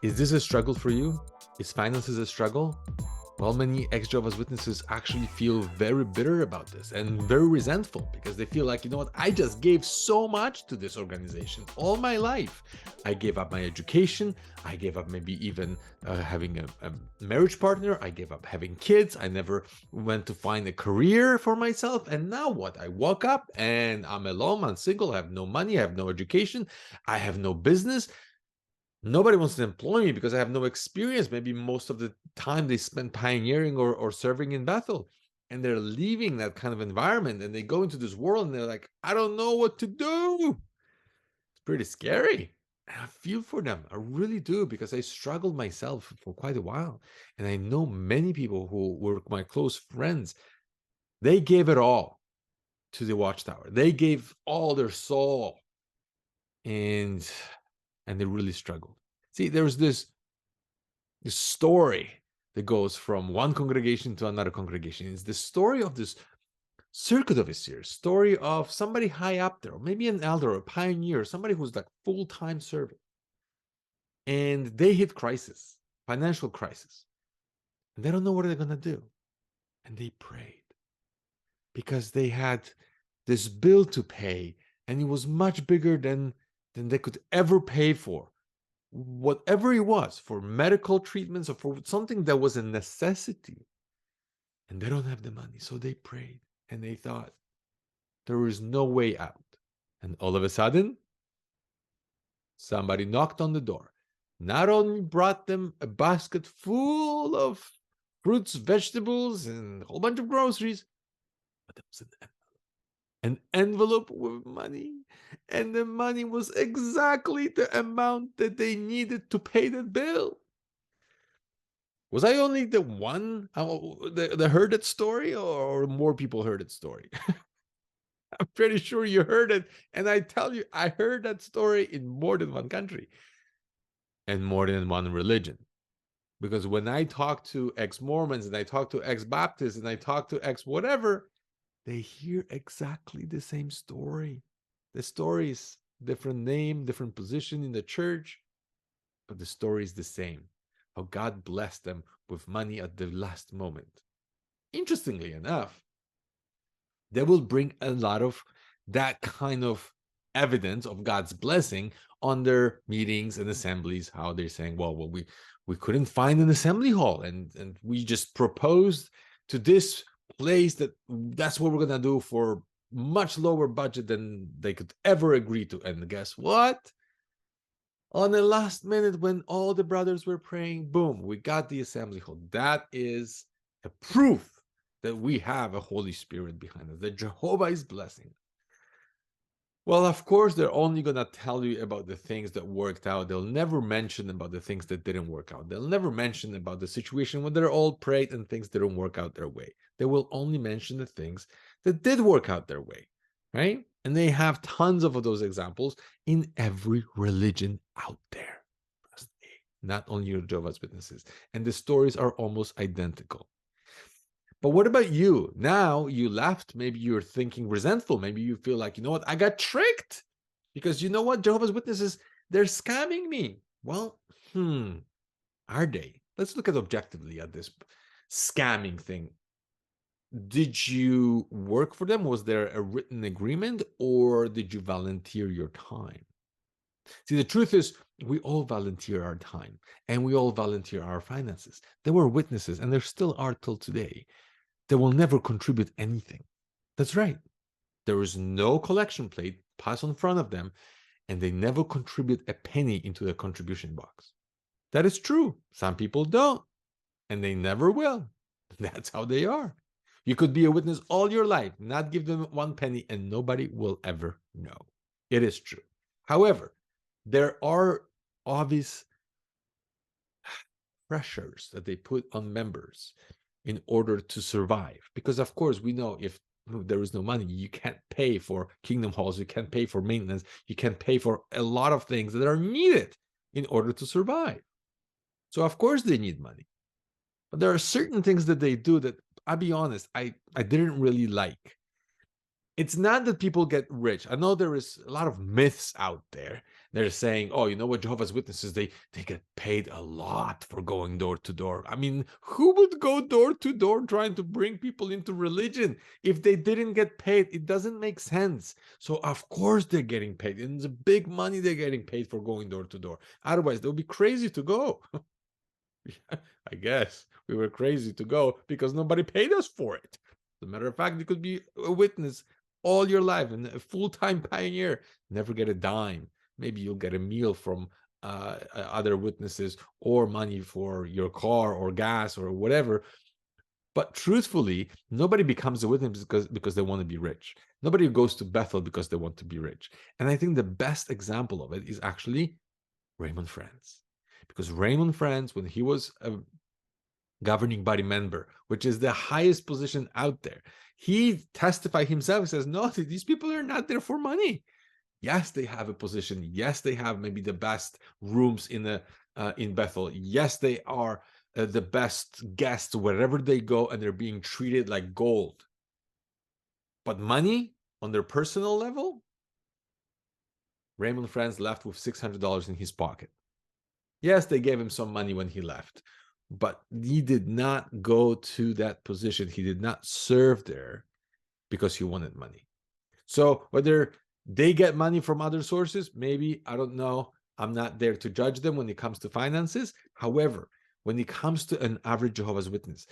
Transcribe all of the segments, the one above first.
Is this a struggle for you? Is finances a struggle? Well, many ex-Jehovah's Witnesses actually feel very bitter about this and very resentful because they feel like, you know what, I just gave so much to this organization all my life. I gave up my education. I gave up maybe even having a marriage partner. I gave up having kids. I never went to find a career for myself. And now what? I woke up and I'm alone. I'm single. I have no money. I have no education. I have no business. Nobody wants to employ me because I have no experience. Maybe most of the time they spend pioneering or serving in Bethel. And they're leaving that kind of environment and they go into this world and they're like, I don't know what to do. It's pretty scary. And I feel for them. I really do, because I struggled myself for quite a while. And I know many people who were my close friends. They gave it all to the Watchtower. They gave all their soul. And they really struggled. See, there's this story that goes from one congregation to another congregation. It's the story of this circuit overseer, story of somebody high up there, or maybe an elder or a pioneer, somebody who's like full-time serving. And they hit crisis, financial crisis. And they don't know what they're going to do. And they prayed because they had this bill to pay, and it was much bigger than they could ever pay for. Whatever it was, for medical treatments or for something that was a necessity. And they don't have the money. So they prayed and they thought there is no way out. And all of a sudden, somebody knocked on the door. Not only brought them a basket full of fruits, vegetables, and a whole bunch of groceries, but there was an envelope with money, and the money was exactly the amount that they needed to pay the bill. Was I only the one that heard that story, or more people heard that story? I'm pretty sure you heard it, and I tell you, I heard that story in more than one country and more than one religion. Because when I talk to ex-Mormons and I talk to ex-Baptists and I talk to ex-whatever, they hear exactly the same story. The story is different name, different position in the church, but the story is the same. How God blessed them with money at the last moment. Interestingly enough, they will bring a lot of that kind of evidence of God's blessing on their meetings and assemblies, how they're saying, well, we couldn't find an assembly hall, and we just proposed to this place that's what we're gonna do for much lower budget than they could ever agree to. And guess what? On the last minute, when all the brothers were praying, boom, we got the assembly hall. That is a proof that we have a Holy Spirit behind us, that Jehovah is blessing. Well, of course, they're only going to tell you about the things that worked out. They'll never mention about the things that didn't work out. They'll never mention about the situation when they're all prayed and things didn't work out their way. They will only mention the things that did work out their way, right? And they have tons of those examples in every religion out there. Not only your Jehovah's Witnesses. And the stories are almost identical. But what about you? Now you left. Maybe you're thinking resentful. Maybe you feel like, you know what? I got tricked. Because you know what? Jehovah's Witnesses, they're scamming me. Well, are they? Let's look at objectively at this scamming thing. Did you work for them? Was there a written agreement, or did you volunteer your time? See, the truth is, we all volunteer our time and we all volunteer our finances. There were witnesses, and there still are till today. They will never contribute anything. That's right. There is no collection plate passed in front of them, and they never contribute a penny into the contribution box. That is true. Some people don't, and they never will. That's how they are. You could be a witness all your life, not give them one penny, and nobody will ever know. It is true. However, there are obvious pressures that they put on members in order to survive. Because of course, we know if there is no money, you can't pay for kingdom halls, you can't pay for maintenance, you can't pay for a lot of things that are needed in order to survive. So of course they need money. But there are certain things that they do that, I'll be honest, I didn't really like. it's not that people get rich. I know there is a lot of myths out there. They're saying, oh, you know what, Jehovah's Witnesses, they get paid a lot for going door to door. I mean, who would go door to door trying to bring people into religion if they didn't get paid? It doesn't make sense. So of course they're getting paid. And it's big money they're getting paid for going door to door. Otherwise, they'll be crazy to go. I guess we were crazy to go because nobody paid us for it. As a matter of fact, you could be a witness all your life and a full-time pioneer, never get a dime. Maybe you'll get a meal from other witnesses or money for your car or gas or whatever. But truthfully, nobody becomes a witness because they want to be rich. Nobody goes to Bethel because they want to be rich. And I think the best example of it is actually Raymond Franz. Because Raymond Franz, when he was a governing body member, which is the highest position out there, he testified himself. He says, no, these people are not there for money. Yes, they have a position. Yes, they have maybe the best rooms in Bethel. Yes, they are the best guests wherever they go, and they're being treated like gold. But money on their personal level, Raymond Franz left with $600 in his pocket. Yes, they gave him some money when he left, but he did not go to that position. He did not serve there because he wanted money. So whether they get money from other sources, maybe, I don't know. I'm not there to judge them when it comes to finances. However, when it comes to an average Jehovah's Witness,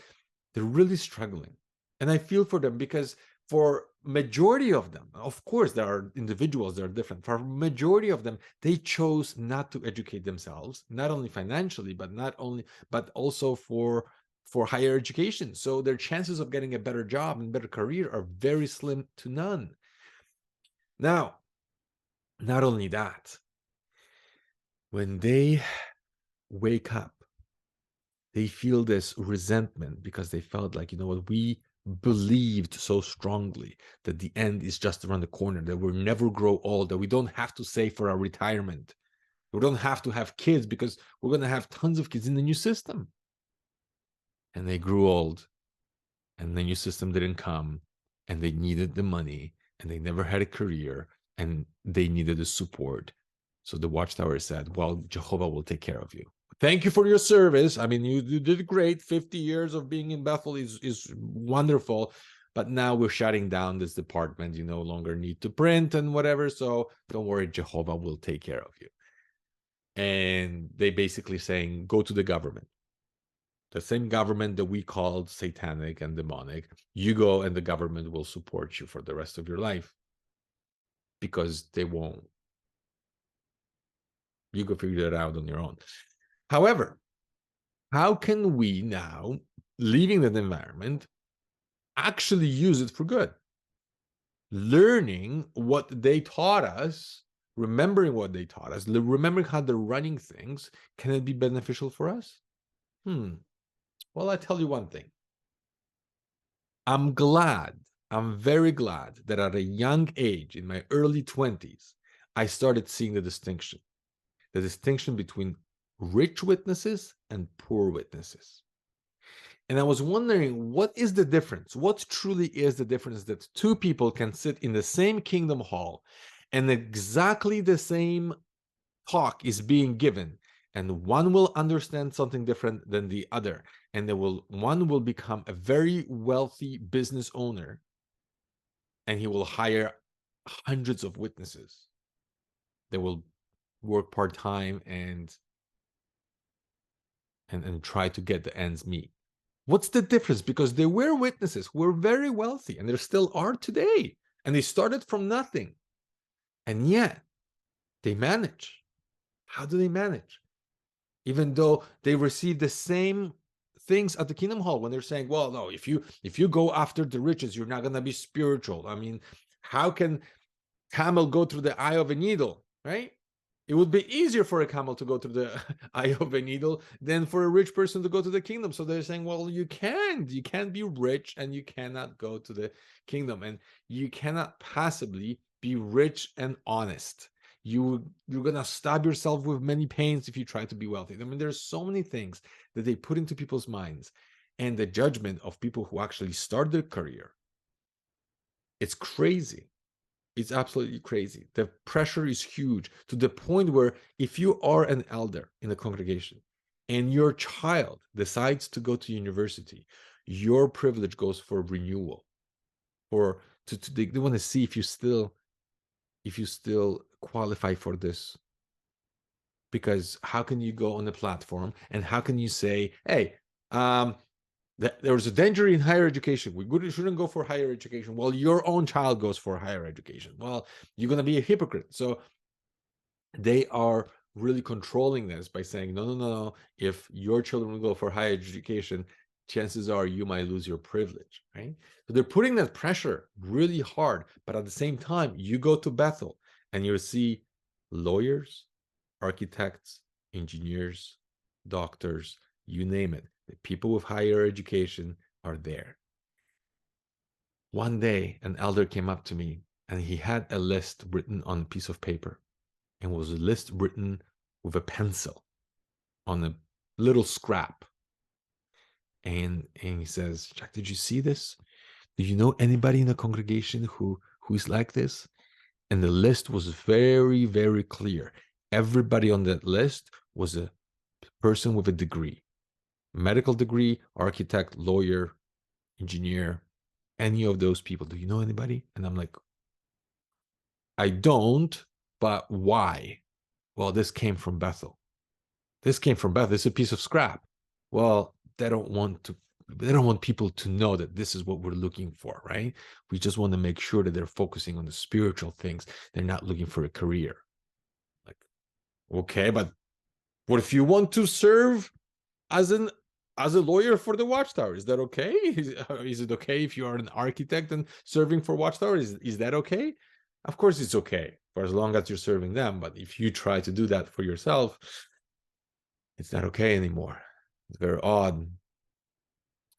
they're really struggling. And I feel for them because for majority of them, of course, there are individuals that are different. For majority of them, they chose not to educate themselves, not only financially, but also for higher education. So their chances of getting a better job and better career are very slim to none. Now, not only that, when they wake up, they feel this resentment because they felt like, you know what, we believed so strongly that the end is just around the corner, that we'll never grow old, that we don't have to save for our retirement. We don't have to have kids because we're going to have tons of kids in the new system. And they grew old, and the new system didn't come, and they needed the money, and they never had a career, and they needed the support. So the Watchtower said, well, Jehovah will take care of you. Thank you for your service. I mean, you did great. 50 years of being in Bethel is wonderful. But now we're shutting down this department. You no longer need to print and whatever. So don't worry, Jehovah will take care of you. And they basically saying, go to the government. The same government that we called satanic and demonic. You go and the government will support you for the rest of your life. Because they won't. You go figure it out on your own. However, how can we now, leaving that environment, actually use it for good? Learning what they taught us, remembering what they taught us, remembering how they're running things, can it be beneficial for us? Well, I tell you one thing. I'm very glad that at a young age, in my early 20s, I started seeing the distinction between rich witnesses and poor witnesses. And I was wondering, what is the difference? What truly is the difference that two people can sit in the same kingdom hall and exactly the same talk is being given, and one will understand something different than the other, and one will become a very wealthy business owner, and he will hire hundreds of witnesses. They will work part-time and try to get the ends meet. What's the difference? Because they were witnesses who were very wealthy, and they still are today, and they started from nothing, and yet they manage. How do they manage? Even though they receive the same things at the Kingdom Hall, when they're saying, well, no, if you go after the riches, you're not going to be spiritual. I mean, how can camel go through the eye of a needle, right? It would be easier for a camel to go through the eye of a needle than for a rich person to go to the kingdom. So they're saying, well, you can't be rich and you cannot go to the kingdom, and you cannot possibly be rich and honest. You're gonna stab yourself with many pains if you try to be wealthy. I mean, there's so many things that they put into people's minds, and the judgment of people who actually start their career It's crazy. It's absolutely crazy. The pressure is huge to the point where if you are an elder in a congregation and your child decides to go to university, your privilege goes for renewal, or they want to see if you still qualify for this. Because how can you go on a platform and how can you say, hey, there's a danger in higher education, we shouldn't go for higher education, well, your own child goes for higher education, well, you're going to be a hypocrite. So they are really controlling this by saying, no, if your children will go for higher education, chances are you might lose your privilege, right? So they're putting that pressure really hard. But at the same time, you go to Bethel and you'll see lawyers, architects, engineers, doctors, you name it. The people with higher education are there. One day, an elder came up to me and he had a list written on a piece of paper, and was a list written with a pencil on a little scrap. And he says, Jack, did you see this? Do you know anybody in the congregation who is like this? And the list was very, very clear. Everybody on that list was a person with a degree, medical degree, architect, lawyer, engineer, any of those people. Do you know anybody? And I'm like, I don't, but why? Well, this came from Bethel. This came from Bethel. It's a piece of scrap. Well, they don't want people to know that this is what we're looking for, right? We just want to make sure that they're focusing on the spiritual things. They're not looking for a career. Like, okay, but what if you want to serve as a lawyer for the Watchtower? Is that okay? Is it okay if you are an architect and serving for Watchtower? Is that okay? Of course it's okay, for as long as you're serving them. But if you try to do that for yourself, it's not okay anymore. It's very odd.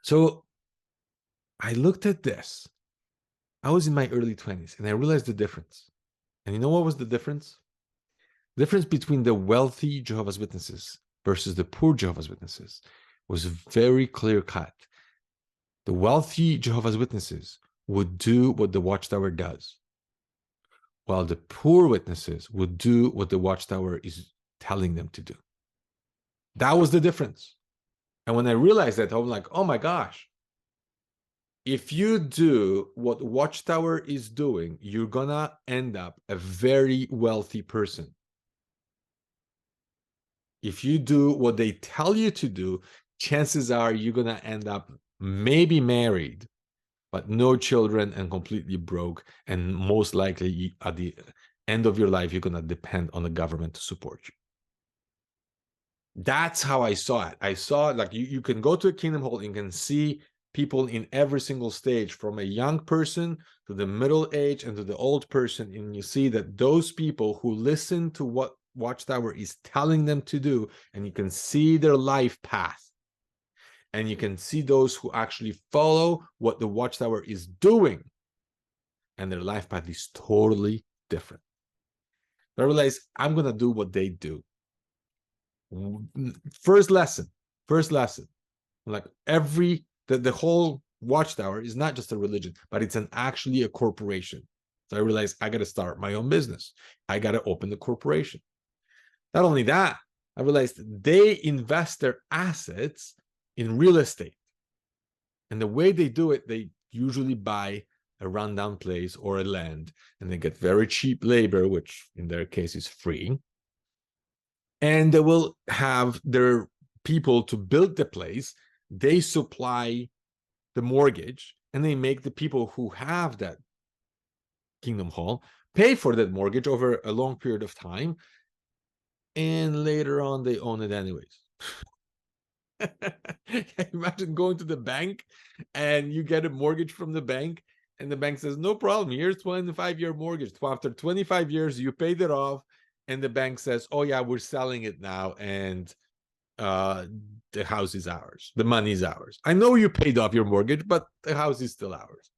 So I looked at this. I was in my early 20s and I realized the difference. And you know what was the difference? The difference between the wealthy Jehovah's Witnesses versus the poor Jehovah's Witnesses was very clear cut. The wealthy Jehovah's Witnesses would do what the Watchtower does, while the poor witnesses would do what the Watchtower is telling them to do. That was the difference. And when I realized that, I'm like, oh my gosh, if you do what Watchtower is doing, you're gonna end up a very wealthy person. If you do what they tell you to do, chances are you're gonna end up maybe married, but no children and completely broke. And most likely at the end of your life, you're gonna depend on the government to support you. That's how I saw it. I saw it like you can go to a Kingdom Hall, you can see people in every single stage, from a young person to the middle age and to the old person. And you see that those people who listen to what Watchtower is telling them to do, and you can see their life path. And you can see those who actually follow what the Watchtower is doing, and their life path is totally different. I realized I'm going to do what they do. First lesson. Like the whole Watchtower is not just a religion, but it's actually a corporation. So I realized I got to start my own business. I got to open the corporation. Not only that, I realized they invest their assets in real estate. And the way they do it, they usually buy a rundown place or a land, and they get very cheap labor, which in their case is free. And they will have their people to build the place. They supply the mortgage, and they make the people who have that Kingdom Hall pay for that mortgage over a long period of time. And later on, they own it anyways. Imagine going to the bank and you get a mortgage from the bank, and the bank says, no problem, here's 25-year mortgage. After 25 years, you paid it off, and the bank says, oh yeah, we're selling it now, and the house is ours. The money is ours. I know you paid off your mortgage, but the house is still ours.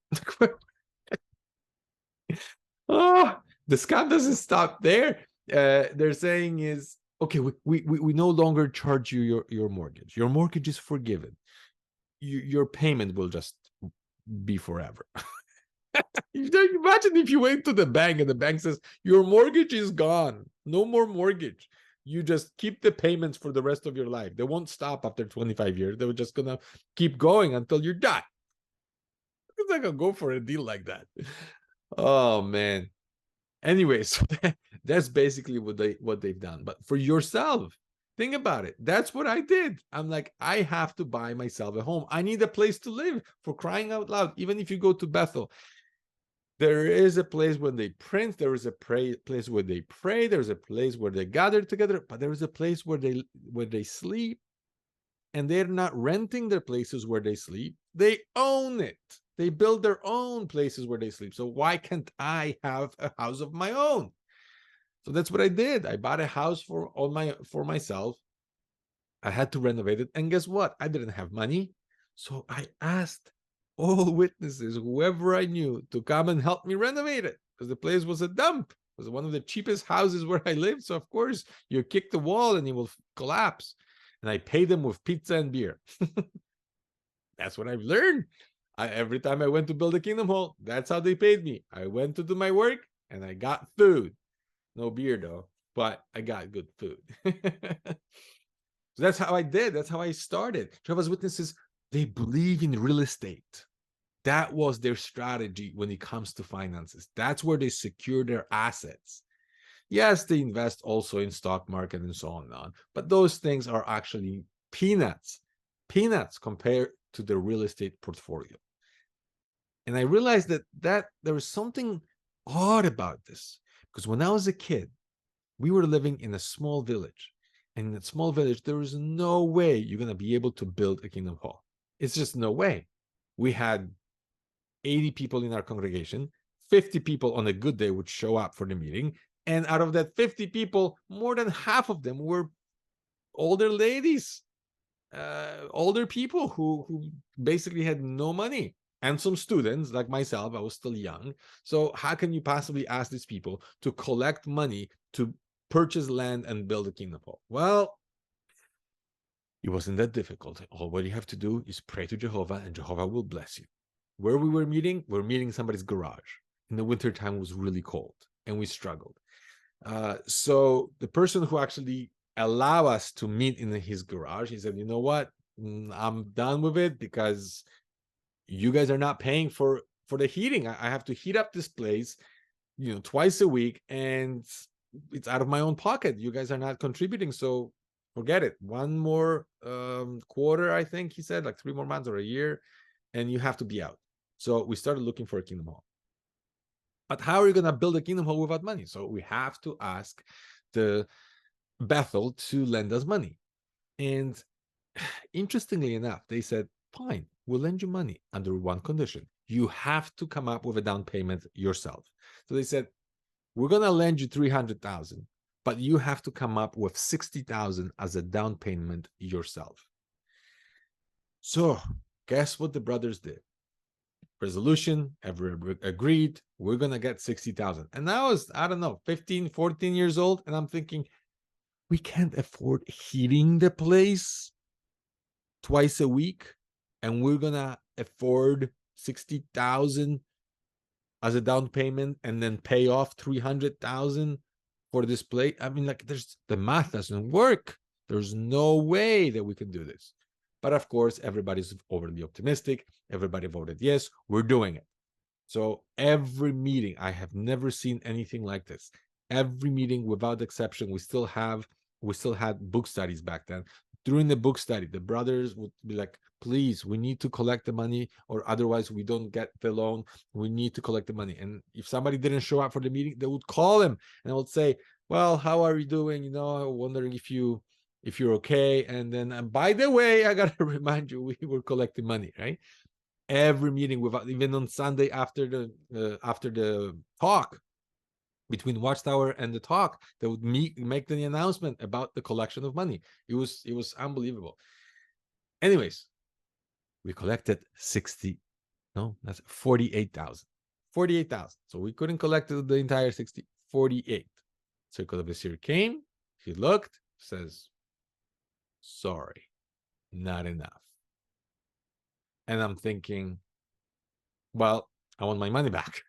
Oh, the scam doesn't stop there. They're saying is, okay, we no longer charge you your mortgage. Your mortgage is forgiven. Your payment will just be forever. Imagine if you went to the bank and the bank says, your mortgage is gone. No more mortgage. You just keep the payments for the rest of your life. They won't stop after 25 years. They're just going to keep going until you're done. It's not going to go for a deal like that. Oh, man. Anyway, so that's basically what they've done. But for yourself, think about it. That's what I did. I'm like, I have to buy myself a home. I need a place to live, for crying out loud. Even if you go to Bethel, there is a place where they print, there is a place where they pray, there's a place where they gather together, but there is a place where they sleep, and they're not renting their places where they sleep. They own it. They build their own places where they sleep. So why can't I have a house of my own? So that's what I did. I bought a house for myself. I had to renovate it. And guess what? I didn't have money. So I asked all witnesses, whoever I knew, to come and help me renovate it, because the place was a dump. It was one of the cheapest houses where I lived. So of course, you kick the wall and it will collapse. And I paid them with pizza and beer. That's what I've learned. Every time I went to build a Kingdom Hall, that's how they paid me. I went to do my work and I got food. No beer though, but I got good food. So that's how I did. That's how I started. Jehovah's Witnesses, they believe in real estate. That was their strategy when it comes to finances. That's where they secure their assets. Yes, they invest also in stock market and so on and on, but those things are actually peanuts compared to the real estate portfolio. And I realized that there was something odd about this, because when I was a kid, we were living in a small village. And in that small village, there was no way you're going to be able to build a Kingdom Hall. It's just no way. We had 80 people in our congregation. 50 people on a good day would show up for the meeting. And out of that 50 people, more than half of them were older ladies, older people who basically had no money. And some students like myself, I was still young. So how can you possibly ask these people to collect money to purchase land and build a Kingdom Hall? Well, it wasn't that difficult. All what you have to do is pray to Jehovah, and Jehovah will bless you. Where we were meeting somebody's garage. In the wintertime, it was really cold, and we struggled. So the person who actually allowed us to meet in his garage, he said, you know what? I'm done with it, because you guys are not paying for the heating. I have to heat up this place, twice a week, and it's out of my own pocket. You guys are not contributing, so forget it. One more quarter, I think he said, like 3 more months or a year, and you have to be out. So we started looking for a Kingdom Hall. But how are you going to build a Kingdom Hall without money? So we have to ask the Bethel to lend us money. And interestingly enough, they said, fine, we'll lend you money under one condition. You have to come up with a down payment yourself. So they said, we're going to lend you 300,000, but you have to come up with 60,000 as a down payment yourself. So guess what the brothers did? Resolution, everyone agreed, we're going to get 60,000. And I was, I don't know, 15, 14 years old. And I'm thinking, we can't afford heating the place twice a week, and we're going to afford 60,000 as a down payment and then pay off 300,000 for this place. I mean, like, the math doesn't work. There's no way that we can do this. But of course, everybody's overly optimistic. Everybody voted yes, we're doing it. So every meeting, I have never seen anything like this. Every meeting, without exception, we still had book studies back then. During the book study, the brothers would be like, please, we need to collect the money, or otherwise we don't get the loan. We need to collect the money. And if somebody didn't show up for the meeting, they would call him and I would say, well, how are you doing? Wondering if you're okay. And then, by the way, I got to remind you, we were collecting money, right? Every meeting, without, even on Sunday after the talk, between Watchtower and the talk, they would make the announcement about the collection of money. It was unbelievable. Anyways, we collected 48,000. 48,000. So we couldn't collect the entire 60, 48. Circle of the Seer came, he looked, says, sorry, not enough. And I'm thinking, well, I want my money back.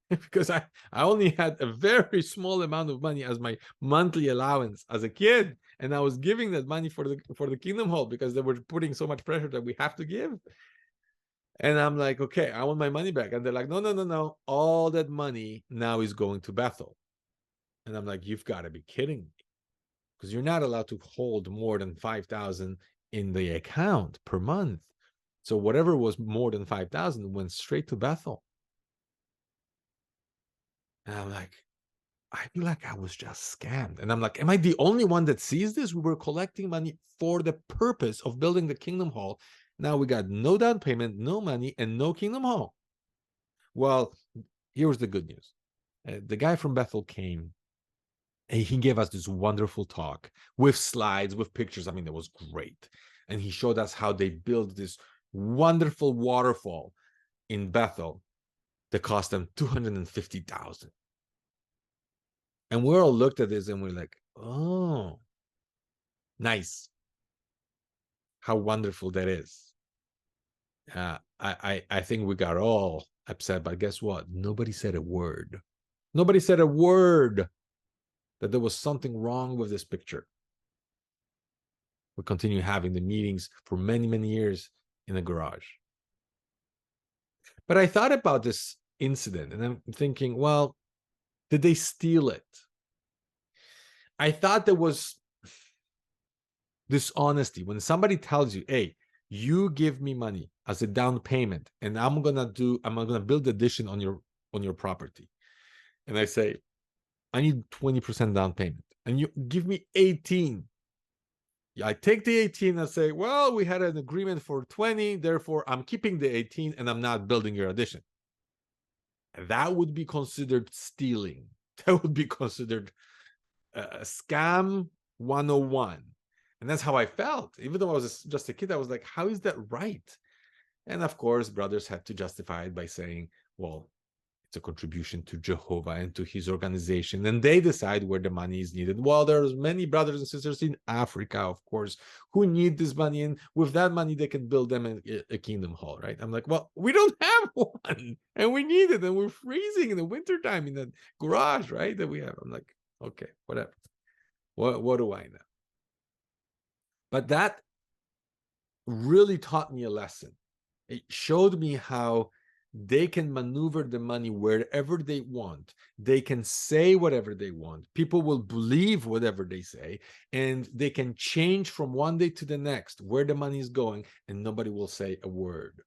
Because I only had a very small amount of money as my monthly allowance as a kid, and I was giving that money for the Kingdom Hall because they were putting so much pressure that we have to give. And I'm like, okay, I want my money back. And they're like, no, no, no, no. All that money now is going to Bethel. And I'm like, you've got to be kidding me. Because you're not allowed to hold more than 5,000 in the account per month. So whatever was more than 5,000 went straight to Bethel. And I'm like, I feel like I was just scammed. And I'm like, am I the only one that sees this? We were collecting money for the purpose of building the Kingdom Hall. Now we got no down payment, no money, and no Kingdom Hall. Well, here was the good news. The guy from Bethel came, and he gave us this wonderful talk with slides, with pictures. I mean, it was great. And he showed us how they built this wonderful waterfall in Bethel that cost them $250,000. And we all looked at this and we're like, oh, nice. How wonderful that is. I think we got all upset, but guess what? Nobody said a word. Nobody said a word that there was something wrong with this picture. We continue having the meetings for many, many years in the garage. But I thought about this incident and I'm thinking, well, did they steal it? I thought there was dishonesty when somebody tells you, hey, you give me money as a down payment and I'm gonna build addition on your property. And I say, I need 20% down payment. And you give me 18. I take the 18 and say, well, we had an agreement for 20, therefore I'm keeping the 18 and I'm not building your addition. That would be considered stealing. That would be considered a scam 101. And that's how I felt. Even though I was just a kid, I was like, how is that right? And of course, brothers had to justify it by saying, well, it's a contribution to Jehovah and to his organization, and they decide where the money is needed. Well, there's many brothers and sisters in Africa, of course, who need this money, and with that money, they can build them a Kingdom Hall, right? I'm like, well, we don't have one, and we need it, and we're freezing in the wintertime in the garage, right? That we have. I'm like, okay, whatever. What do I know? But that really taught me a lesson. It showed me how they can maneuver the money wherever they want. They can say whatever they want. People will believe whatever they say, and they can change from one day to the next where the money is going, and nobody will say a word.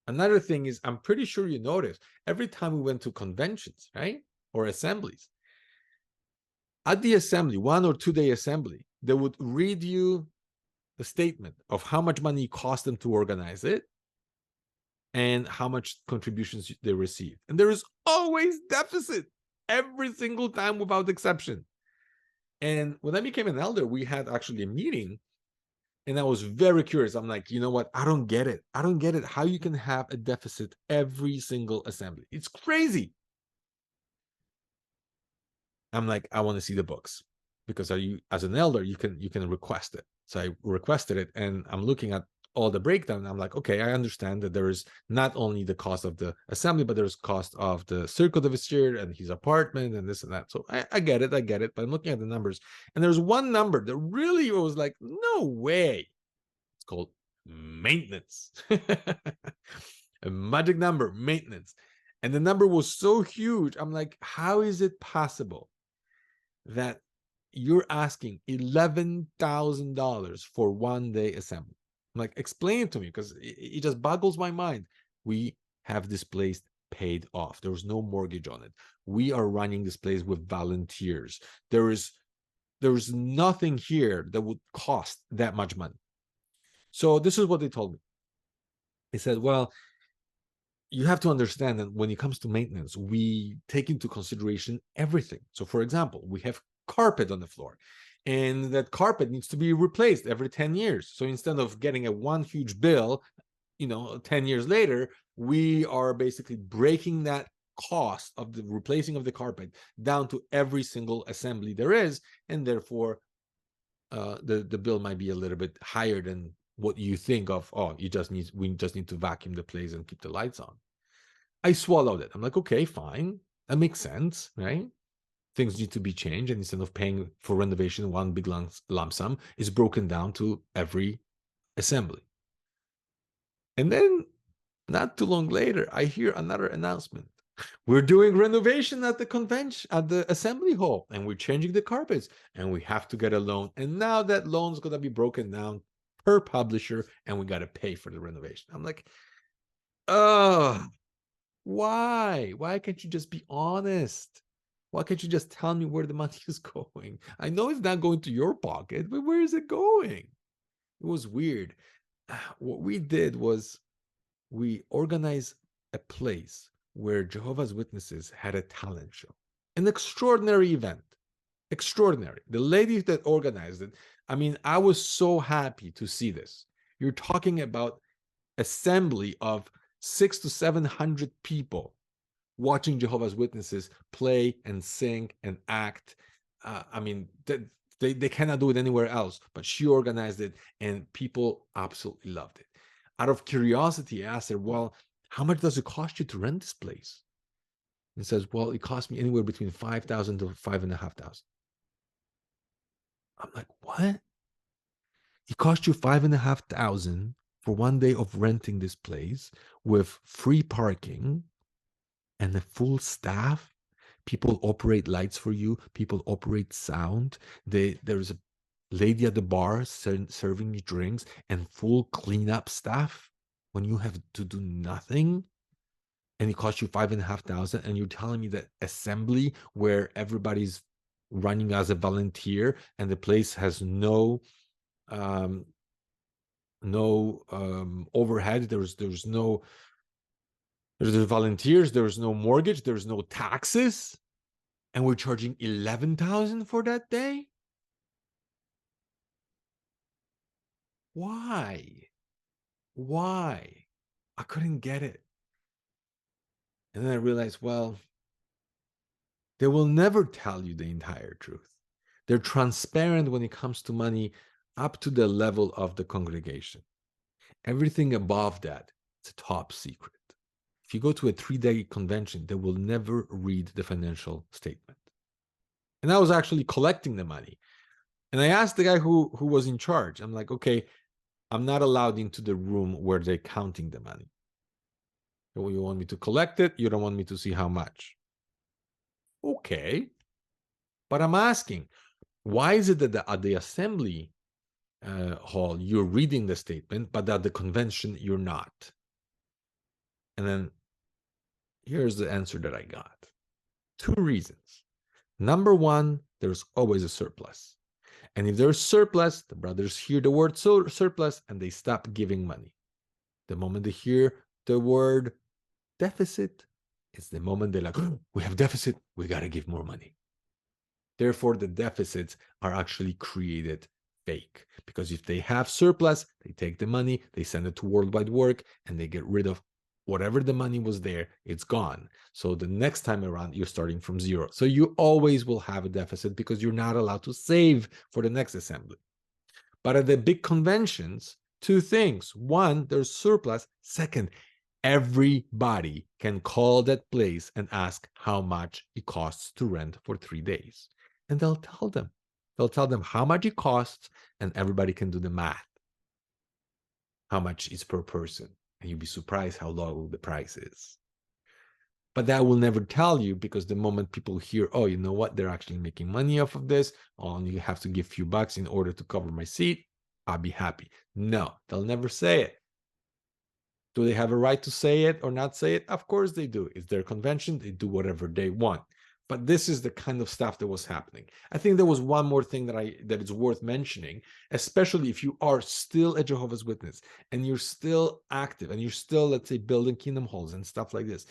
Another thing is, I'm pretty sure you noticed, every time we went to conventions, right, or assemblies, at the assembly, 1 or 2 day assembly, they would read you the statement of how much money it cost them to organize it and how much contributions they received. And there is always deficit every single time without exception. And when I became an elder, we had actually a meeting and I was very curious. I'm like, you know what? I don't get it. I don't get it. How you can have a deficit every single assembly. It's crazy. I'm like, I want to see the books because as an elder, you can request it. So I requested it and I'm looking at all the breakdown. I'm like, okay, I understand that there is not only the cost of the assembly, but there's cost of the circle of his chair and his apartment and this and that. So I get it. But I'm looking at the numbers. And there's one number that really was like, no way. It's called maintenance. A magic number, maintenance. And the number was so huge. I'm like, how is it possible that you're asking $11,000 for 1 day assembly? I'm like, explain it to me because it just boggles my mind. We have this place paid off. There's no mortgage on it. We are running this place with volunteers. There's nothing here that would cost that much money. So this is what they told me. They said, well, you have to understand that when it comes to maintenance, we take into consideration everything. So for example, we have carpet on the floor and that carpet needs to be replaced every 10 years. So instead of getting a one huge bill, 10 years later, we are basically breaking that cost of the replacing of the carpet down to every single assembly there is. And therefore, the bill might be a little bit higher than what you think of. Oh, we just need to vacuum the place and keep the lights on. I swallowed it. I'm like, okay, fine. That makes sense, right? Things need to be changed. And instead of paying for renovation one big lump sum, it's broken down to every assembly. And then not too long later, I hear another announcement. We're doing renovation at the convention, at the assembly hall, and we're changing the carpets, and we have to get a loan. And now that loan's going to be broken down per publisher, and we got to pay for the renovation. I'm like, oh, why? Why can't you just be honest? Why can't you just tell me where the money is going? I know it's not going to your pocket, but where is it going? It was weird. What we did was we organized a place where Jehovah's Witnesses had a talent show, an extraordinary event. Extraordinary. The lady that organized it, I mean, I was so happy to see this. You're talking about assembly of 600 to 700 people watching Jehovah's Witnesses play and sing and act. I mean, they cannot do it anywhere else, but she organized it and people absolutely loved it. Out of curiosity, I asked her, well, how much does it cost you to rent this place? And says, well, it cost me anywhere between 5,000 to 5,500. I'm like, what? It cost you 5,500 for one day of renting this place with free parking and a full staff. People operate lights for you. People operate sound. There's a lady at the bar serving you drinks and full cleanup staff when you have to do nothing. And it costs you 5,500. And you're telling me that assembly where everybody's running as a volunteer and the place has no overhead. There's volunteers, there's no mortgage, there's no taxes, and we're charging 11,000 for that day? Why? I couldn't get it. And then I realized, well, they will never tell you the entire truth. They're transparent when it comes to money up to the level of the congregation. Everything above that, it's a top secret. If you go to a 3-day convention, they will never read the financial statement. And I was actually collecting the money. And I asked the guy who was in charge, I'm like, okay, I'm not allowed into the room where they're counting the money. You want me to collect it? You don't want me to see how much? Okay. But I'm asking, why is it that at the assembly hall, you're reading the statement, but at the convention, you're not? And then here's the answer that I got. 2 reasons. Number one, there's always a surplus. And if there's surplus, the brothers hear the word surplus and they stop giving money. The moment they hear the word deficit, it's the moment they're like, oh, we have deficit, we got to give more money. Therefore, the deficits are actually created fake. Because if they have surplus, they take the money, they send it to worldwide work, and they get rid of whatever the money was there, it's gone. So the next time around, you're starting from zero. So you always will have a deficit because you're not allowed to save for the next assembly. But at the big conventions, 2 things. One, there's surplus. Second, everybody can call that place and ask how much it costs to rent for 3 days. And they'll tell them. They'll tell them how much it costs, and everybody can do the math. How much is per person. And you'll be surprised how low the price is. But that will never tell you, because the moment people hear, oh, you know what, they're actually making money off of this, only have to give a few bucks in order to cover my seat, I'll be happy. No, they'll never say it. Do they have a right to say it or not say it? Of course they do. It's their convention. They do whatever they want. But this is the kind of stuff that was happening. I think there was one more thing that is worth mentioning, especially if you are still a Jehovah's Witness and you're still active and you're still, let's say, building kingdom halls and stuff like this.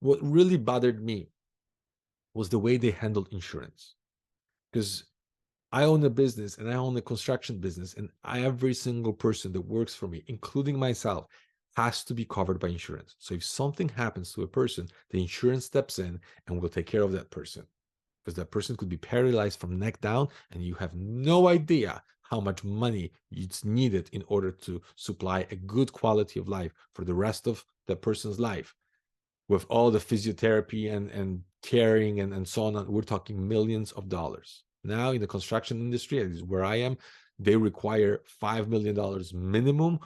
What really bothered me was the way they handled insurance. Because I own a business and I own a construction business, and every single person that works for me, including myself, has to be covered by insurance. So if something happens to a person, the insurance steps in and will take care of that person, because that person could be paralyzed from neck down, and you have no idea how much money it's needed in order to supply a good quality of life for the rest of the person's life. with all the physiotherapy and caring and so on. We're talking millions of dollars. Now in the construction industry, is where I am, they require $5 million minimum.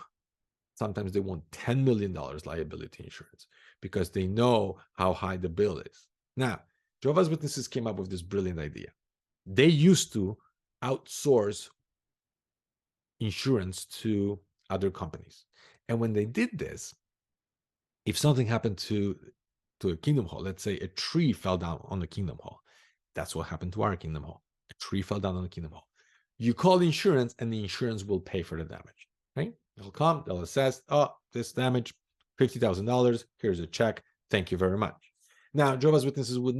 Sometimes they want $10 million liability insurance because they know how high the bill is. Now, Jehovah's Witnesses came up with this brilliant idea. They used to outsource insurance to other companies. And when they did this, if something happened to a Kingdom Hall, let's say a tree fell down on the Kingdom Hall, that's what happened to our Kingdom Hall. A tree fell down on the Kingdom Hall. You call insurance and the insurance will pay for the damage, right? They'll come, they'll assess, oh, this damage, $50,000, here's a check, thank you very much. Now, Jehovah's Witnesses would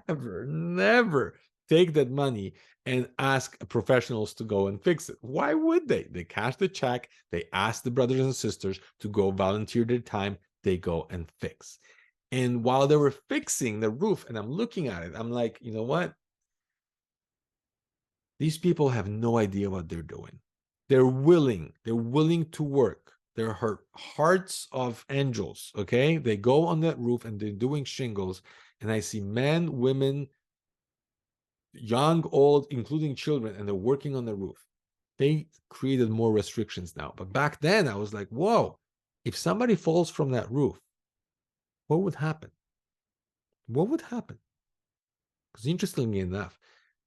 never take that money and ask professionals to go and fix it. Why would they? They cash the check, they ask the brothers and sisters to go volunteer their time, they go and fix. And while they were fixing the roof, and I'm looking at it, I'm like, you know what? These people have no idea what they're doing. They're willing to work. They're hearts of angels, okay? They go on that roof and they're doing shingles, and I see men, women, young, old, including children, and they're working on the roof. They created more restrictions now. But back then, I was like, whoa, if somebody falls from that roof, what would happen? What would happen? Because interestingly enough,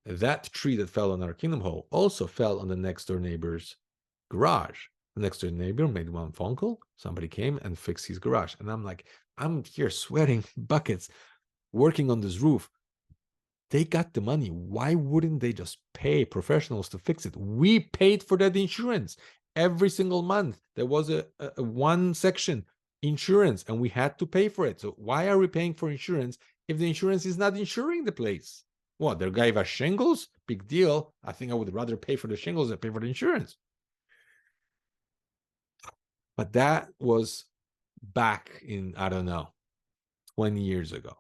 that tree that fell on our Kingdom Hall also fell on the next door neighbor's garage. The next door neighbor made one phone call. Somebody came and fixed his garage. And I'm like, I'm here sweating buckets, working on this roof. They got the money. Why wouldn't they just pay professionals to fix it? We paid for that insurance every single month. There was a one section insurance and we had to pay for it. So why are we paying for insurance if the insurance is not insuring the place? What, they gave us shingles? Big deal. I think I would rather pay for the shingles than pay for the insurance. But that was back in, I don't know, 20 years ago.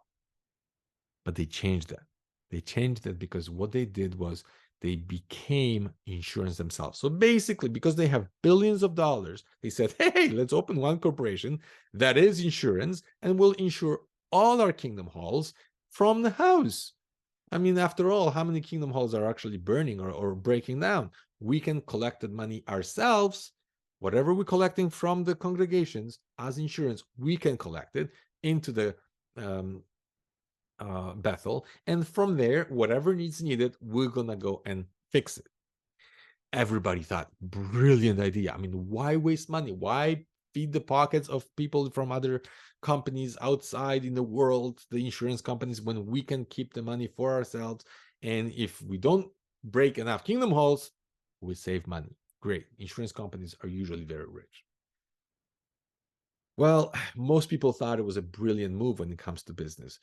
But they changed that. They changed that because what they did was they became insurance themselves. So basically, because they have billions of dollars, they said, hey, let's open one corporation that is insurance and we'll insure all our Kingdom Halls from the house. I mean, after all, how many Kingdom Halls are actually burning or breaking down? We can collect that money ourselves. Whatever we're collecting from the congregations as insurance, we can collect it into the Bethel, and from there, whatever needs needed, we're gonna go and fix it. Everybody thought, brilliant idea. I mean, why waste money? Why feed the pockets of people from other companies outside in the world, the insurance companies, when we can keep the money for ourselves? And if we don't break enough Kingdom Halls, we save money. Great. Insurance companies are usually very rich. Well, most people thought it was a brilliant move when it comes to business.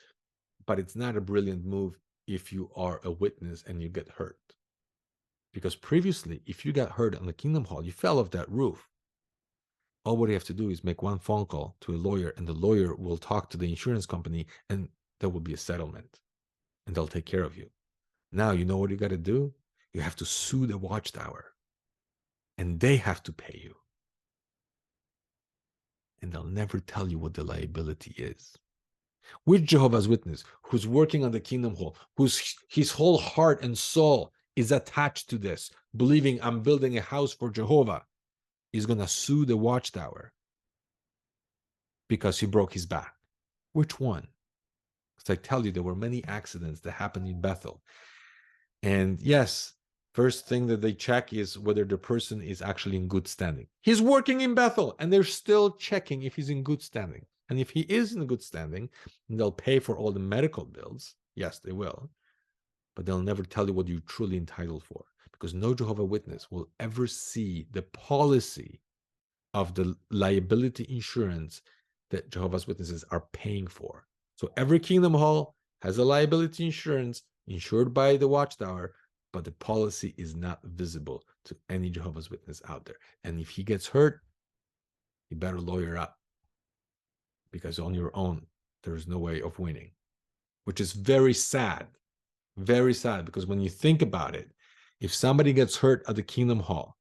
But it's not a brilliant move if you are a witness and you get hurt. Because previously, if you got hurt on the Kingdom Hall, you fell off that roof. All what you have to do is make one phone call to a lawyer, and the lawyer will talk to the insurance company, and there will be a settlement, and they'll take care of you. Now, you know what you got to do? You have to sue the Watchtower, and they have to pay you. And they'll never tell you what the liability is. With Jehovah's Witness, who's working on the Kingdom Hall, his whole heart and soul is attached to this, believing I'm building a house for Jehovah, is going to sue the Watchtower because he broke his back. Which one? Because I tell you, there were many accidents that happened in Bethel. And yes, first thing that they check is whether the person is actually in good standing. He's working in Bethel, and they're still checking if he's in good standing. And if he is in good standing, they'll pay for all the medical bills. Yes, they will. But they'll never tell you what you're truly entitled for, because no Jehovah's Witness will ever see the policy of the liability insurance that Jehovah's Witnesses are paying for. So every Kingdom Hall has a liability insurance insured by the Watchtower, but the policy is not visible to any Jehovah's Witness out there. And if he gets hurt, you better lawyer up, because on your own, there's no way of winning, which is very sad, because when you think about it, if somebody gets hurt at the Kingdom Hall,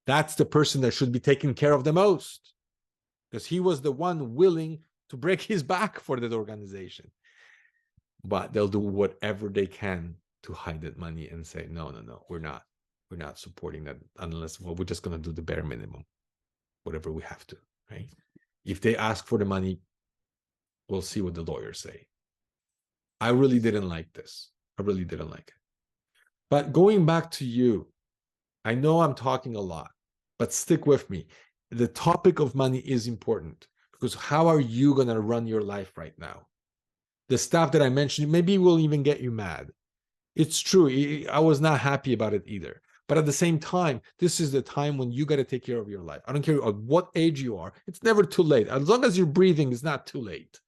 that's the person that should be taken care of the most, because he was the one willing to break his back for that organization. But they'll do whatever they can to hide that money and say, no, we're not supporting that unless, well, we're just going to do the bare minimum, whatever we have to, right? If they ask for the money, we'll see what the lawyers say. I really didn't like this. I really didn't like it. But going back to you, I know I'm talking a lot, but stick with me. The topic of money is important because how are you going to run your life right now? The stuff that I mentioned, maybe will even get you mad. It's true. I was not happy about it either. But at the same time, this is the time when you got to take care of your life. I don't care at what age you are. It's never too late. As long as you're breathing, it's not too late.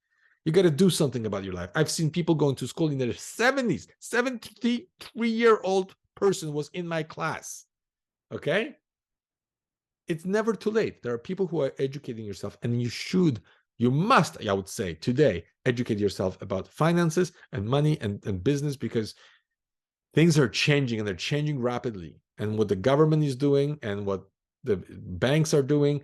You got to do something about your life. I've seen people going to school in their 70s. 73-year-old person was in my class. Okay? It's never too late. There are people who are educating yourself, and you must, I would say, today, educate yourself about finances and money and business, because things are changing, and they're changing rapidly. And what the government is doing and what the banks are doing,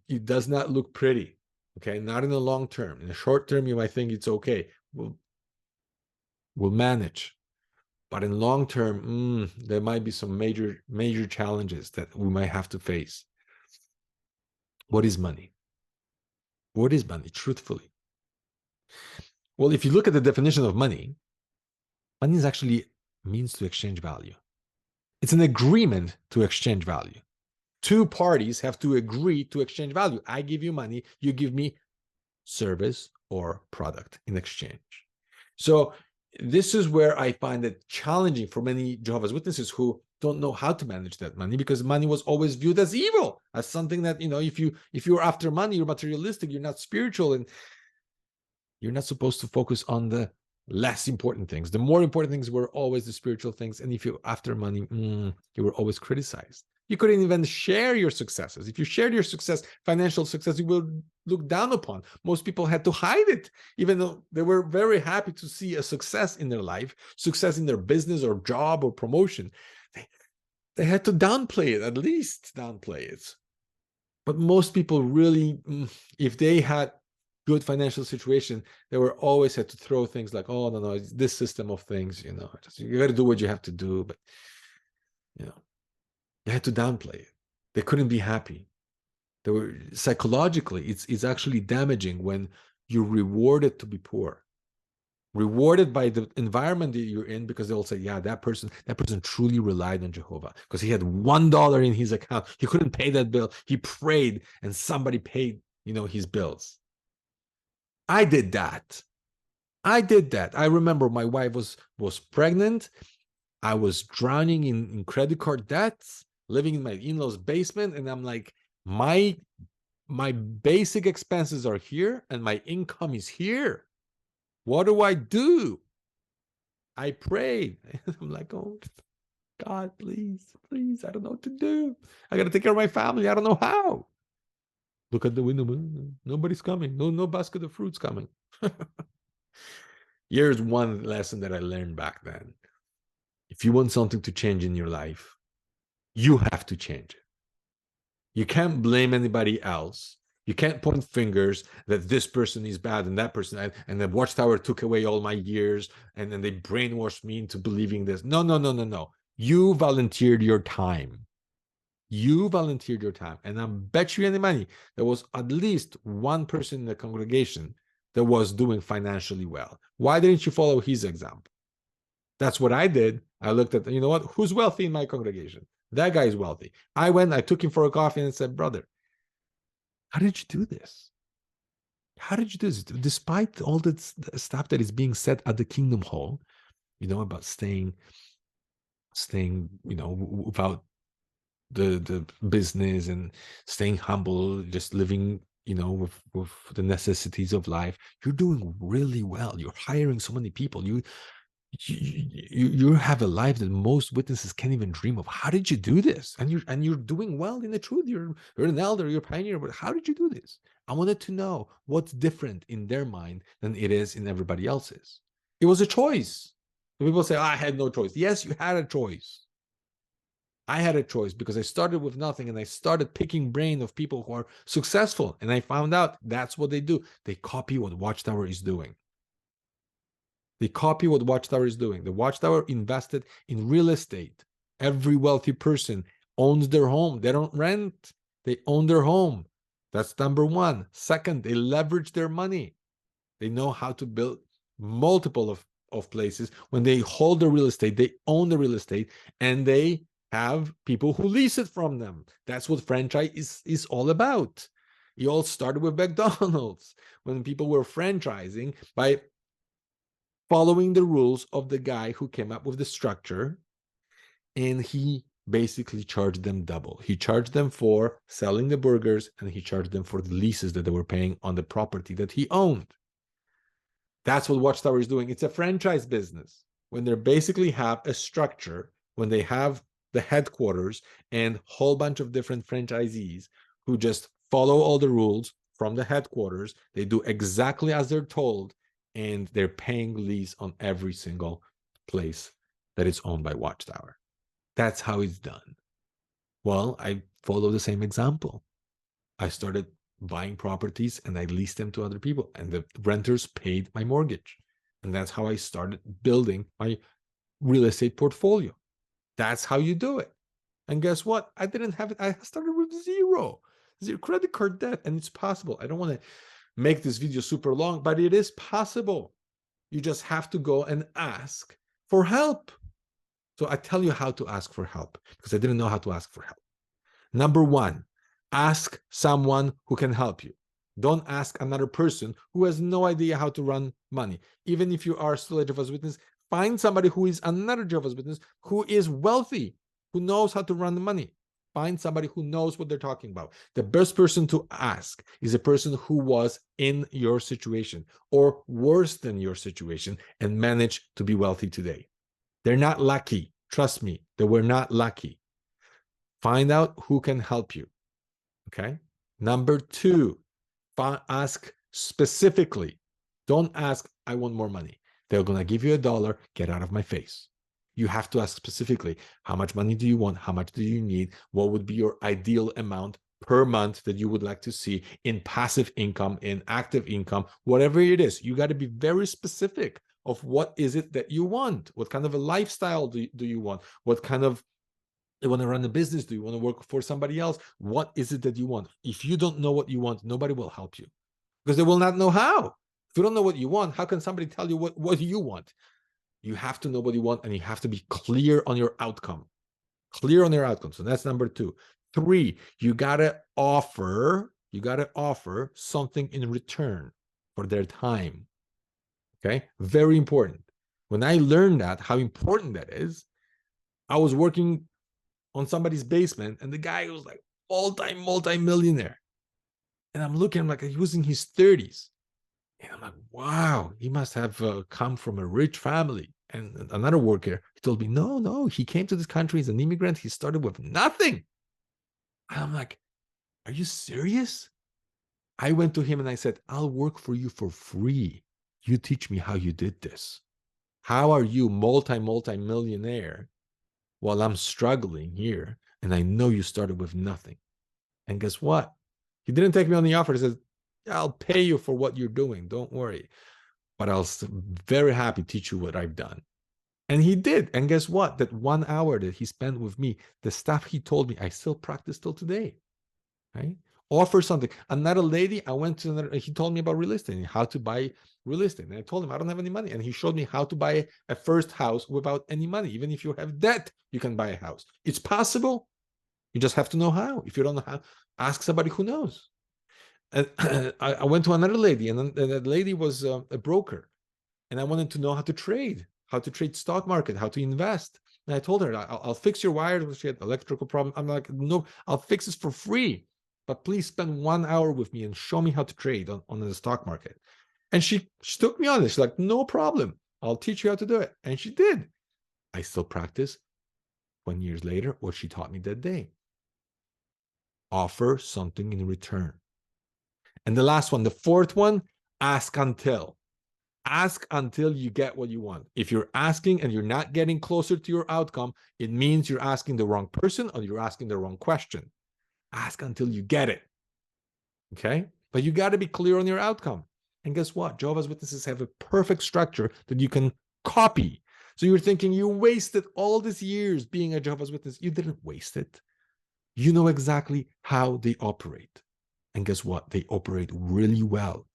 it does not look pretty. Okay, not in the long term. In the short term, you might think it's okay. We'll manage. But in long term, there might be some major challenges that we might have to face. What is money? What is money, truthfully? Well, if you look at the definition of money, money is actually means to exchange value. It's an agreement to exchange value. Two parties have to agree to exchange value. I give you money, you give me service or product in exchange. So this is where I find it challenging for many Jehovah's Witnesses who don't know how to manage that money, because money was always viewed as evil, as something that, if you're after money, you're materialistic, you're not spiritual, and you're not supposed to focus on the less important things. The more important things were always the spiritual things. And if you're after money, you were always criticized. You couldn't even share your successes. If you shared your success, financial success, you will look down upon. Most people had to hide it, even though they were very happy to see a success in their life, success in their business or job or promotion. They had to downplay it, at least downplay it. But most people really, if they had good financial situation, they were always had to throw things like, oh, no, it's this system of things, you got to do what you have to do. But, they had to downplay it. They couldn't be happy. They were psychologically, it's actually damaging when you're rewarded to be poor, rewarded by the environment that you're in, because they'll say, yeah, that person truly relied on Jehovah because he had $1 in his account. He couldn't pay that bill. He prayed and somebody paid, his bills. I did that. I remember my wife was pregnant. I was drowning in credit card debts, living in my in-laws' basement, and I'm like, my basic expenses are here and my income is here. What do? I prayed. I'm like, oh, God, please, I don't know what to do. I got to take care of my family. I don't know how. Look at the window. Nobody's coming. No basket of fruits coming. Here's one lesson that I learned back then. If you want something to change in your life, you have to change it. You can't blame anybody else. You can't point fingers that this person is bad and that person, and the Watchtower took away all my years, and then they brainwashed me into believing this. No. You volunteered your time. And I bet you any money there was at least one person in the congregation that was doing financially well. Why didn't you follow his example? That's what I did. I looked at, who's wealthy in my congregation? That guy is wealthy. I took him for a coffee and said, brother, how did you do this? How did you do this? Despite all the stuff that is being said at the Kingdom Hall, about staying, without the business and staying humble, just living, with the necessities of life. You're doing really well. You're hiring so many people. You have a life that most witnesses can't even dream of. How did you do this? And you're doing well in the truth. You're an elder, you're a pioneer, but how did you do this? I wanted to know what's different in their mind than it is in everybody else's. It was a choice. People say, I had no choice. Yes, you had a choice. I had a choice because I started with nothing and I started picking brain of people who are successful. And I found out that's what they do. They copy what Watchtower is doing. They copy what Watchtower is doing. The Watchtower invested in real estate. Every wealthy person owns their home. They don't rent. They own their home. That's number one. Second, they leverage their money. They know how to build multiple of places. When they hold the real estate, they own the real estate, and they have people who lease it from them. That's what franchise is all about. It all started with McDonald's when people were franchising by following the rules of the guy who came up with the structure, and he basically charged them double. He charged them for selling the burgers, and he charged them for the leases that they were paying on the property that he owned. That's what Watchtower is doing. It's a franchise business. When they basically have a structure, when they have the headquarters and a whole bunch of different franchisees who just follow all the rules from the headquarters, they do exactly as they're told, and they're paying lease on every single place that is owned by Watchtower. That's how it's done. Well, I follow the same example. I started buying properties and I leased them to other people, and the renters paid my mortgage. And that's how I started building my real estate portfolio. That's how you do it. And guess what? I didn't have it. I started with zero credit card debt, and it's possible. I don't want to make this video super long, but it is possible. You just have to go and ask for help. So I tell you how to ask for help because I didn't know how to ask for help. Number one, ask someone who can help you. Don't ask another person who has no idea how to run money. Even if you are still a Jehovah's Witness, find somebody who is another Jehovah's Witness who is wealthy, who knows how to run the money. Find somebody who knows what they're talking about. The best person to ask is a person who was in your situation or worse than your situation and managed to be wealthy today. They're not lucky. Trust me, they were not lucky. Find out who can help you. Okay. Number two, ask specifically. Don't ask, I want more money. They're going to give you $1, get out of my face. You have to ask specifically, how much money do you want? How much do you need? What would be your ideal amount per month that you would like to see in passive income, in active income, whatever it is? You got to be very specific of what is it that you want? What kind of a lifestyle do you want? What kind of you want to run a business? Do you want to work for somebody else? What is it that you want? If you don't know what you want, nobody will help you because they will not know how. If you don't know what you want, how can somebody tell you what you want? You have to know what you want, and you have to be clear on your outcome. Clear on your outcome. So that's number two. Three, you gotta offer something in return for their time. Okay, very important. When I learned that, how important that is, I was working on somebody's basement, and the guy was like multi-millionaire. And I'm looking, I'm like, he was in his 30s. And I'm like, wow, he must have come from a rich family. And another worker, he told me, no, he came to this country as an immigrant. He started with nothing. And I'm like, are you serious? I went to him and I said, I'll work for you for free. You teach me how you did this. How are you multi-millionaire while I'm struggling here? And I know you started with nothing. And guess what? He didn't take me on the offer. He says, I'll pay you for what you're doing. Don't worry. But I'll very happy teach you what I've done. And he did. And guess what? That 1 hour that he spent with me, the stuff he told me, I still practice till today. Right? Offer something. Another lady, I went to another, he told me about real estate and how to buy real estate. And I told him, I don't have any money. And he showed me how to buy a first house without any money. Even if you have debt, you can buy a house. It's possible. You just have to know how. If you don't know how, ask somebody who knows. And I went to another lady, and that lady was a broker. And I wanted to know how to trade stock market, how to invest. And I told her, I'll fix your wires. She had electrical problem. I'm like, no, I'll fix this for free. But please spend 1 hour with me and show me how to trade on the stock market. And she took me on it. She's like, no problem. I'll teach you how to do it. And she did. I still practice 20 years later what she taught me that day. Offer something in return. And the last one, the fourth one, ask until. Ask until you get what you want. If you're asking and you're not getting closer to your outcome, it means you're asking the wrong person or you're asking the wrong question. Ask until you get it. Okay? But you got to be clear on your outcome. And guess what? Jehovah's Witnesses have a perfect structure that you can copy. So you're thinking you wasted all these years being a Jehovah's Witness. You didn't waste it. You know exactly how they operate. And guess what? They operate really well.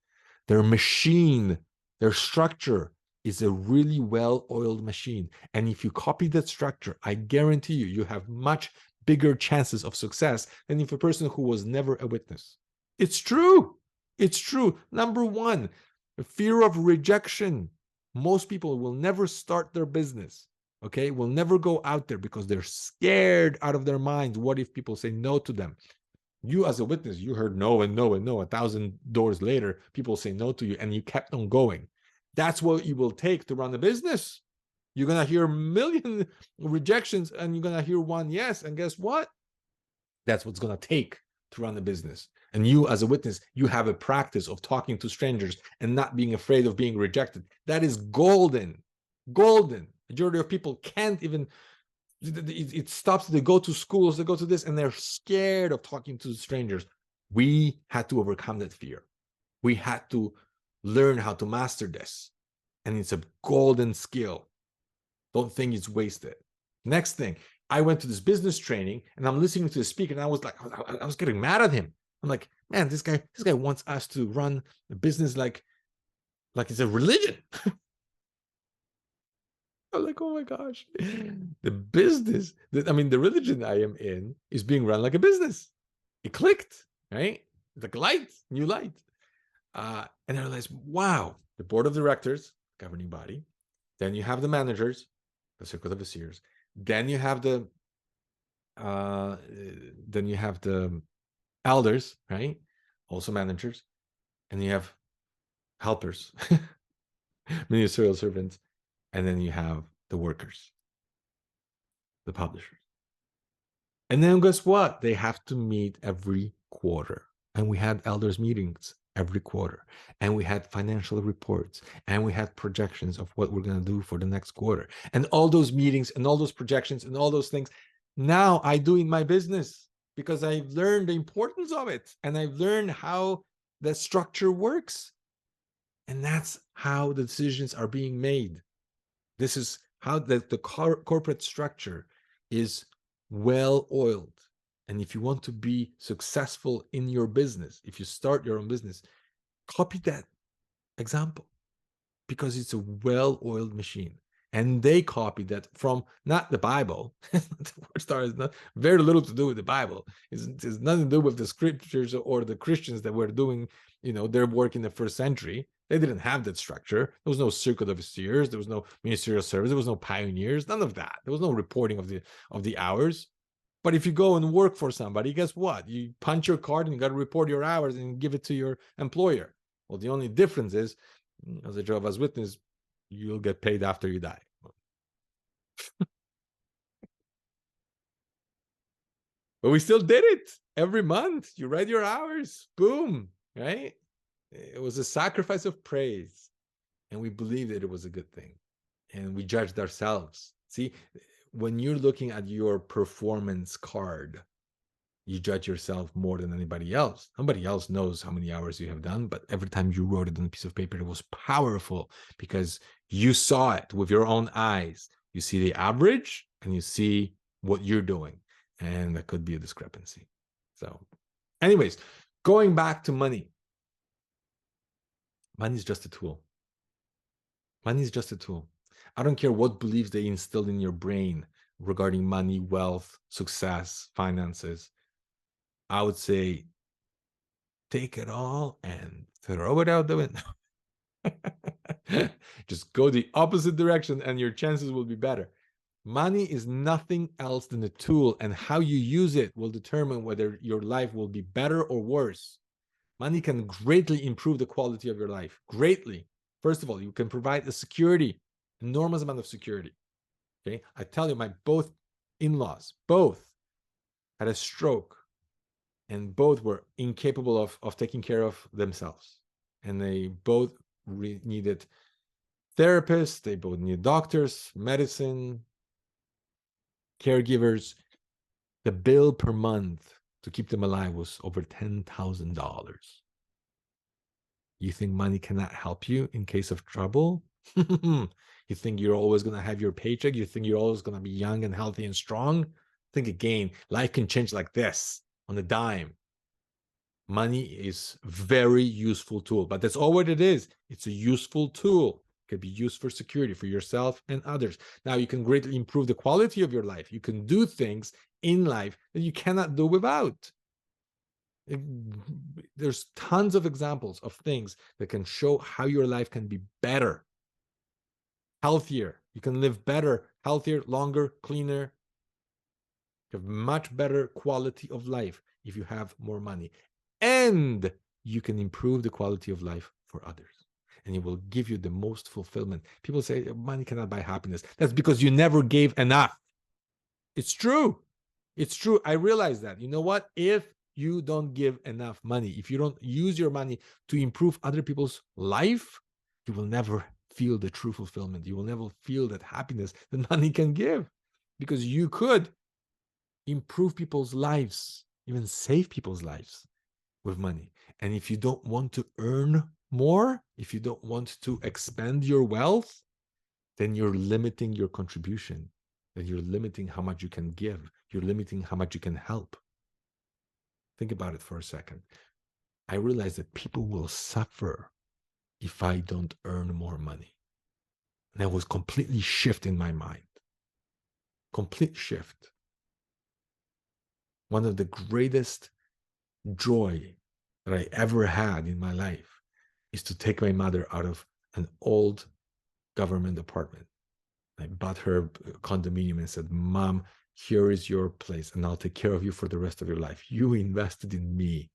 Their machine, their structure is a really well-oiled machine. And if you copy that structure, I guarantee you, you have much bigger chances of success than if a person who was never a witness. It's true. It's true. Number one, the fear of rejection. Most people will never start their business, okay? Will never go out there because they're scared out of their minds. What if people say no to them? You as a witness, you heard no and no and no. 1,000 doors later, people say no to you and you kept on going. That's what you will take to run a business. You're going to hear a million rejections and you're going to hear one yes. And guess what? That's what's going to take to run a business. And you as a witness, you have a practice of talking to strangers and not being afraid of being rejected. That is golden. Golden. Majority of people can't even, it stops. They go to schools, they go to this, and they're scared of talking to strangers. We had to overcome that fear. We had to learn how to master this. And it's a golden skill. Don't think it's wasted. Next thing, I went to this business training and I'm listening to the speaker and I was like, I was getting mad at him. I'm like, man, this guy wants us to run a business like it's a religion. I was like, oh my gosh, the business, the religion I am in is being run like a business. It clicked, right? It's like light, new light. And I realized, wow, the board of directors, governing body. Then you have the managers, the circle of the seers. Then you have the elders, right? Also managers. And you have helpers, ministerial servants. And then you have the workers, the publishers. And then guess what? They have to meet every quarter. And we had elders meetings every quarter. And we had financial reports. And we had projections of what we're going to do for the next quarter. And all those meetings and all those projections and all those things, now I do in my business because I've learned the importance of it. And I've learned how the structure works. And that's how the decisions are being made. This is how the corporate structure is well-oiled. And if you want to be successful in your business, if you start your own business, copy that example because it's a well-oiled machine. And they copied that from not the Bible. Watchtower has very little to do with the Bible. It's nothing to do with the scriptures or the Christians that were doing, their work in the first century. They didn't have that structure. There was no circuit of seers. There was no ministerial service. There was no pioneers. None of that. There was no reporting of the hours. But if you go and work for somebody, guess what? You punch your card and you got to report your hours and give it to your employer. Well, the only difference is, as a Jehovah's Witness, you'll get paid after you die. But we still did it every month. You write your hours, boom, right? It was a sacrifice of praise. And we believed that it was a good thing. And we judged ourselves. See, when you're looking at your performance card, you judge yourself more than anybody else. Nobody else knows how many hours you have done, but every time you wrote it on a piece of paper, it was powerful because you saw it with your own eyes. You see the average and you see what you're doing. And that could be a discrepancy. So anyways, going back to money. Money is just a tool. Money is just a tool. I don't care what beliefs they instilled in your brain regarding money, wealth, success, finances. I would say take it all and throw it out the window. Just go the opposite direction and your chances will be better. Money is nothing else than a tool, and how you use it will determine whether your life will be better or worse. Money can greatly improve the quality of your life. Greatly. First of all, you can provide a security, enormous amount of security. Okay. I tell you, my both in-laws, both had a stroke and both were incapable of taking care of themselves. And they both needed therapists, they both need doctors, medicine, caregivers. The bill per month to keep them alive was over $10,000. You think money cannot help you in case of trouble? You think you're always going to have your paycheck? You think you're always going to be young and healthy and strong? Think again, life can change like this on a dime. Money is very useful tool, but that's all what it is. It's a useful tool. It can be used for security for yourself and others. Now you can greatly improve the quality of your life. You can do things in life that you cannot do without. There's tons of examples of things that can show how your life can be better, healthier. You can live better, healthier, longer, cleaner. You have much better quality of life if you have more money. And you can improve the quality of life for others. And it will give you the most fulfillment. People say money cannot buy happiness. That's because you never gave enough. It's true. It's true. I realize that. You know what? If you don't give enough money, if you don't use your money to improve other people's life, you will never feel the true fulfillment. You will never feel that happiness that money can give, because you could improve people's lives, even save people's lives with money. And if you don't want to earn more, if you don't want to expand your wealth, then you're limiting your contribution. Then you're limiting how much you can give. You're limiting how much you can help. Think about it for a second. I realize that people will suffer if I don't earn more money. And that was completely shift in my mind. Complete shift. One of the greatest joy that I ever had in my life is to take my mother out of an old government apartment. I bought her a condominium and said, Mom, here is your place and I'll take care of you for the rest of your life. You invested in me.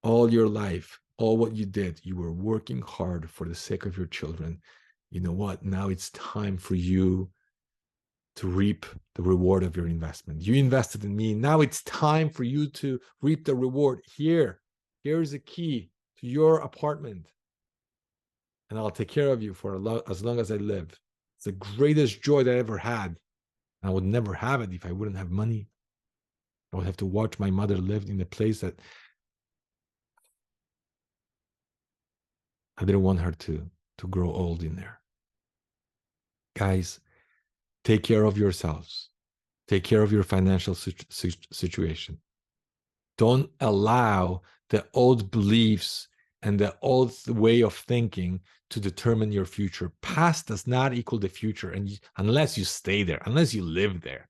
All your life, all what you did, you were working hard for the sake of your children. You know what? Now it's time for you to reap the reward of your investment. You invested in me. Now it's time for you to reap the reward. Here's a key to your apartment. And I'll take care of you for as long as I live. It's the greatest joy that I ever had. I would never have it if I wouldn't have money. I would have to watch my mother live in a place that I didn't want her to grow old in there. Guys, take care of yourselves. Take care of your financial situation. Don't allow the old beliefs and the old way of thinking to determine your future. Past does not equal the future, and unless you stay there, unless you live there.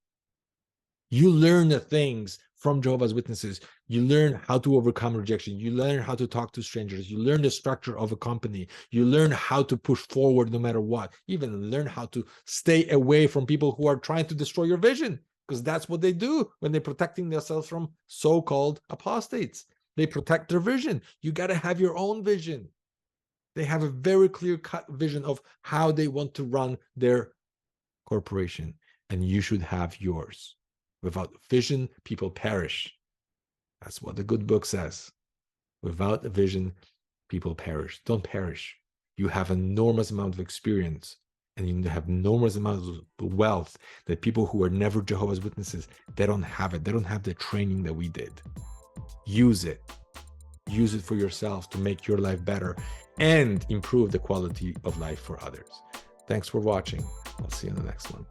You learn the things from Jehovah's Witnesses. You learn how to overcome rejection. You learn how to talk to strangers. You learn the structure of a company. You learn how to push forward no matter what. Even learn how to stay away from people who are trying to destroy your vision, because that's what they do when they're protecting themselves from so-called apostates. They protect their vision. You got to have your own vision. They have a very clear-cut vision of how they want to run their corporation, and you should have yours. Without vision, people perish. That's what the good book says. Without a vision, people perish. Don't perish. You have an enormous amount of experience, and you have enormous amounts of wealth that people who are never Jehovah's Witnesses, they don't have it. They don't have the training that we did. Use it. Use it for yourself to make your life better and improve the quality of life for others. Thanks for watching. I'll see you in the next one.